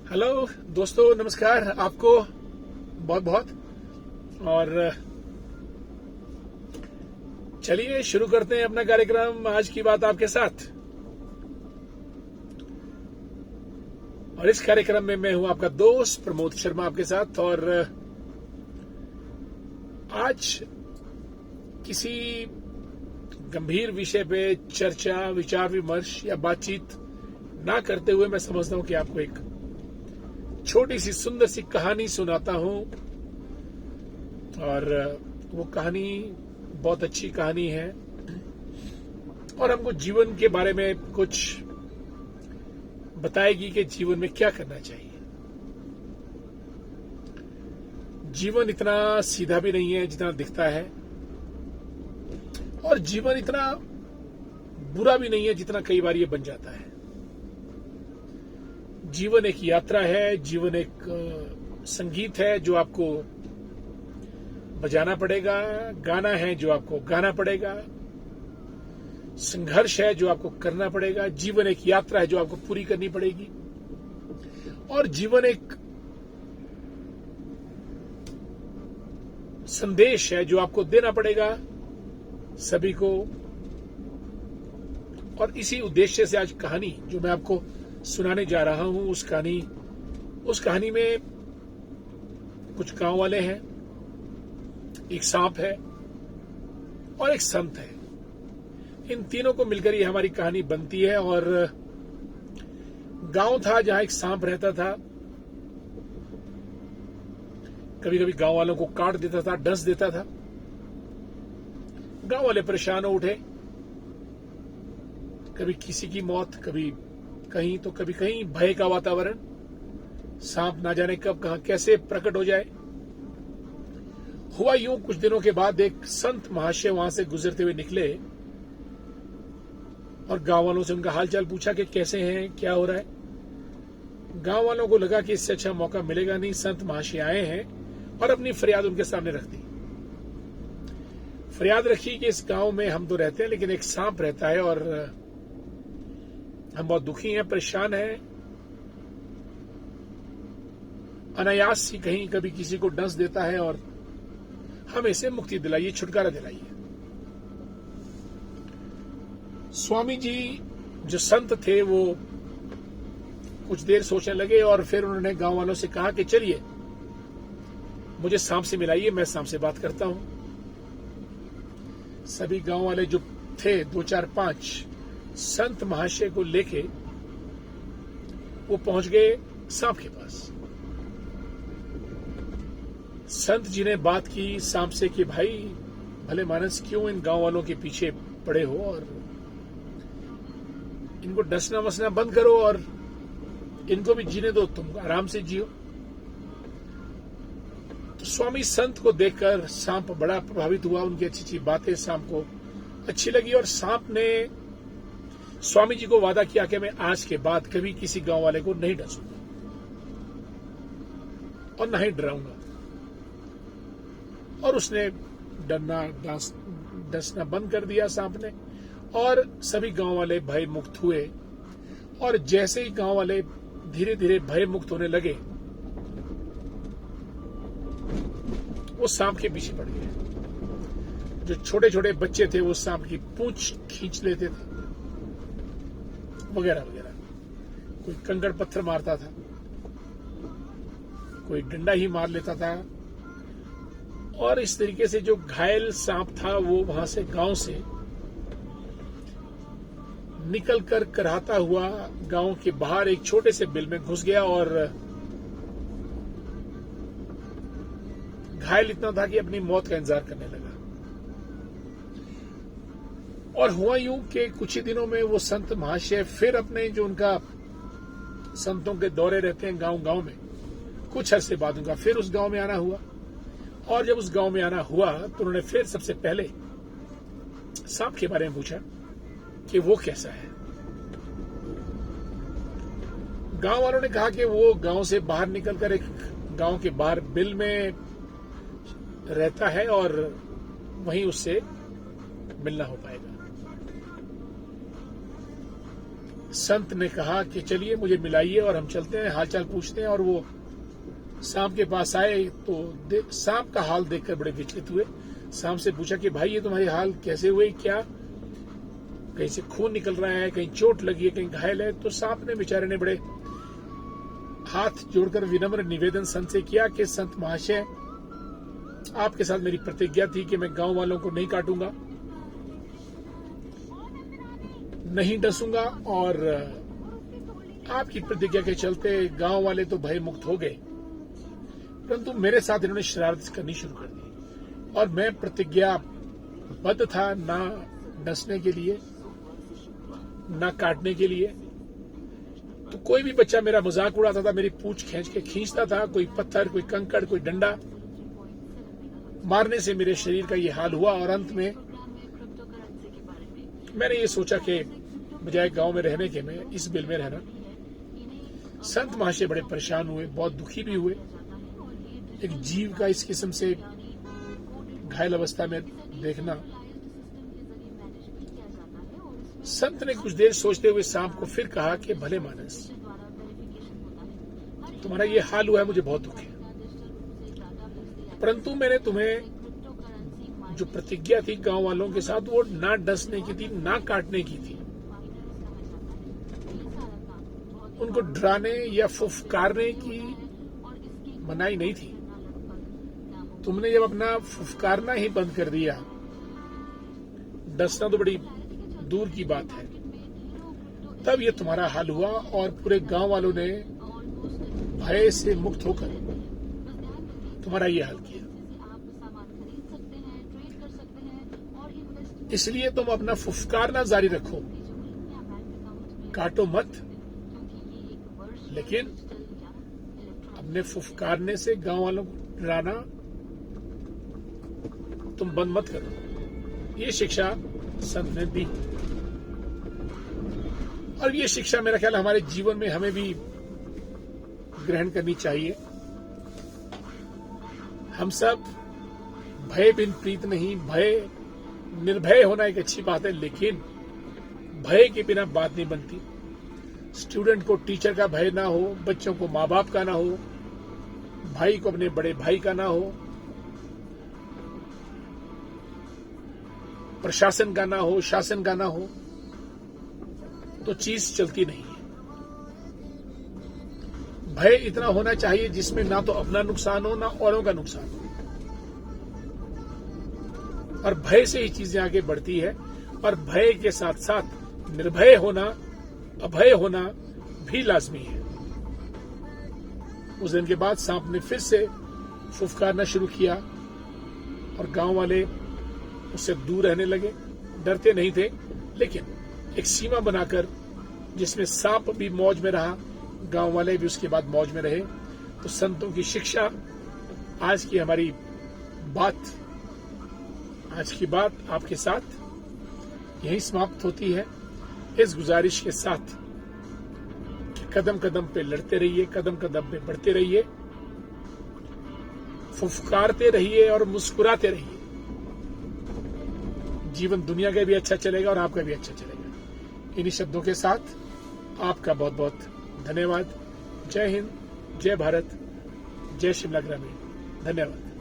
Hello दोस्तों, नमस्कार आपको बहुत बहुत। और चलिए शुरू करते हैं अपना कार्यक्रम आज की बात आपके साथ। और इस कार्यक्रम में मैं हूं आपका दोस्त प्रमोद शर्मा आपके साथ। और आज किसी गंभीर विषय पे चर्चा, विचार विमर्श या बातचीत ना करते हुए मैं समझता हूं कि आपको एक छोटी सी सुंदर सी कहानी सुनाता हूं। और वो कहानी बहुत अच्छी कहानी है और हमको जीवन के बारे में कुछ बताएगी कि जीवन में क्या करना चाहिए। जीवन इतना सीधा भी नहीं है जितना दिखता है, और जीवन इतना बुरा भी नहीं है जितना कई बार ये बन जाता है। जीवन एक यात्रा है, जीवन एक संगीत है जो आपको बजाना पड़ेगा, गाना है जो आपको गाना पड़ेगा, संघर्ष है जो आपको करना पड़ेगा। जीवन एक यात्रा है जो आपको पूरी करनी पड़ेगी, और जीवन एक संदेश है जो आपको देना पड़ेगा सभी को। और इसी उद्देश्य से आज कहानी जो मैं आपको सुनाने जा रहा हूं, उस कहानी में कुछ गांव वाले हैं, एक सांप है और एक संत है। इन तीनों को मिलकर ये हमारी कहानी बनती है। और गांव था जहां एक सांप रहता था। कभी कभी गांव वालों को काट देता था, डस देता था। गांव वाले परेशान हो उठे, कभी किसी की मौत, कभी कहीं तो कभी कहीं भय का वातावरण। सांप ना जाने कब कहां कैसे प्रकट हो जाए। हुआ यूं, कुछ दिनों के बाद एक संत महाशय वहां से गुजरते हुए निकले और गांव वालों से उनका हालचाल पूछा कि कैसे हैं, क्या हो रहा है। गांव वालों को लगा कि इससे अच्छा मौका मिलेगा नहीं। संत महाशय आए हैं और अपनी फरियाद उनके सामने रख दी। फरियाद रखी कि इस गांव में हम तो रहते हैं, लेकिन एक सांप रहता है और हम बहुत दुखी हैं, परेशान हैं। अनायास ही कहीं कभी किसी को डस देता है और हमें इसे मुक्ति दिलाइए, छुटकारा दिलाइए। स्वामी जी जो संत थे वो कुछ देर सोचने लगे और फिर उन्होंने गांव वालों से कहा कि चलिए मुझे सांप से मिलाइए, मैं सांप से बात करता हूं। सभी गांव वाले जो थे, 2, 4, 5 संत महाशय को लेके वो पहुंच गए सांप के पास। संत जी ने बात की सांप से कि भाई भले मानस, क्यों इन गांव वालों के पीछे पड़े हो, और इनको डसना वसना बंद करो और इनको भी जीने दो, तुम आराम से जियो। तो स्वामी संत को देखकर सांप बड़ा प्रभावित हुआ। उनकी अच्छी अच्छी बातें सांप को अच्छी लगी और सांप ने स्वामी जी को वादा किया कि मैं आज के बाद कभी किसी गांव वाले को नहीं डसूंगा और ना ही डराऊंगा। और उसने डसना बंद कर दिया सांप ने, और सभी गांव वाले भय मुक्त हुए। और जैसे ही गांव वाले धीरे धीरे भय मुक्त होने लगे, वो सांप के पीछे पड़ गए। जो छोटे छोटे बच्चे थे वो सांप की पूंछ खींच लेते थे, वगैरह वगैरह। कोई कंकड़ पत्थर मारता था, कोई डंडा ही मार लेता था। और इस तरीके से जो घायल सांप था वो वहां से, गांव से निकलकर कराहता हुआ गांव के बाहर एक छोटे से बिल में घुस गया और घायल इतना था कि अपनी मौत का इंतजार करने लगा। और हुआ यूं कि कुछ ही दिनों में वो संत महाशय फिर अपने, जो उनका संतों के दौरे रहते हैं गांव गांव में, कुछ अरसे बाद उनका फिर उस गांव में आना हुआ। और जब उस गांव में आना हुआ तो उन्होंने फिर सबसे पहले सांप के बारे में पूछा कि वो कैसा है। गांव वालों ने कहा कि वो गांव से बाहर निकलकर एक गांव के बाहर बिल में रहता है और वहीं उससे मिलना हो पाएगा। संत ने कहा कि चलिए मुझे मिलाइए और हम चलते हैं, हालचाल पूछते हैं। और वो सांप के पास आए तो सांप का हाल देखकर बड़े विचलित हुए। सांप से पूछा कि भाई ये तुम्हारे हाल कैसे हुए, क्या कहीं से खून निकल रहा है, कहीं चोट लगी है, कहीं घायल है? तो सांप ने बेचारे ने बड़े हाथ जोड़कर विनम्र निवेदन संत से किया कि संत महाशय, आपके साथ मेरी प्रतिज्ञा थी कि मैं गांव वालों को नहीं काटूंगा, नहीं डसूंगा, और आपकी प्रतिज्ञा के चलते गांव वाले तो भय मुक्त हो गए, परंतु मेरे साथ इन्होंने शरारत करनी शुरू कर दी और मैं प्रतिज्ञाबद्ध था ना डसने के लिए, ना काटने के लिए। तो कोई भी बच्चा मेरा मजाक उड़ाता था, मेरी पूंछ खींचता था, कोई पत्थर, कोई कंकड़, कोई डंडा मारने से मेरे शरीर का ये हाल हुआ। और अंत में मैंने ये सोचा कि बजाय गांव में रहने के मैं इस बिल में रहना। संत महाशय बड़े परेशान हुए, बहुत दुखी भी हुए। एक जीव का इस किस्म से घायल अवस्था में देखना। संत ने कुछ देर सोचते हुए सांप को फिर कहा कि भले मानस, तुम्हारा ये हाल हुआ है, मुझे बहुत दुख है, परंतु मैंने तुम्हें जो प्रतिज्ञा थी गांव वालों के साथ वो ना डसने की थी, ना काटने की थी, उनको डराने या फुफकारने की मनाही नहीं थी। तुमने जब अपना फुफकारना ही बंद कर दिया, डसना तो बड़ी दूर की बात है, तब ये तुम्हारा हाल हुआ और पूरे गांव वालों ने भय से मुक्त होकर तुम्हारा ये हाल किया। इसलिए तुम अपना फुफकारना जारी रखो, काटो मत, लेकिन अपने फुफकारने से गांव वालों को डराना तुम बंद मत करो। ये शिक्षा संत ने दी और ये शिक्षा मेरा ख्याल हमारे जीवन में हमें भी ग्रहण करनी चाहिए। हम सब भय बिन प्रीत नहीं, भय निर्भय होना एक अच्छी बात है, लेकिन भय के बिना बात नहीं बनती। स्टूडेंट को टीचर का भय ना हो, बच्चों को माँ बाप का ना हो, भाई को अपने बड़े भाई का ना हो, प्रशासन का ना हो, शासन का ना हो, तो चीज चलती नहीं है। भय इतना होना चाहिए जिसमें ना तो अपना नुकसान हो ना औरों का नुकसान हो, और भय से ही चीजें आगे बढ़ती है। और भय के साथ साथ निर्भय होना, अभय होना भी लाजमी है। उस दिन के बाद सांप ने फिर से फुफकारना शुरू किया और गांव वाले उससे दूर रहने लगे। डरते नहीं थे, लेकिन एक सीमा बनाकर जिसमें सांप भी मौज में रहा, गांव वाले भी उसके बाद मौज में रहे। तो संतों की शिक्षा, आज की हमारी बात, आज की बात आपके साथ यही समाप्त होती है, इस गुजारिश के साथ कि कदम कदम पे लड़ते रहिए, कदम कदम पे बढ़ते रहिए, फुफकारते रहिए और मुस्कुराते रहिए। जीवन दुनिया का भी अच्छा चलेगा और आपका भी अच्छा चलेगा। इन्हीं शब्दों के साथ आपका बहुत बहुत धन्यवाद। जय हिंद, जय भारत, जय शिमला ग्रामीण। धन्यवाद।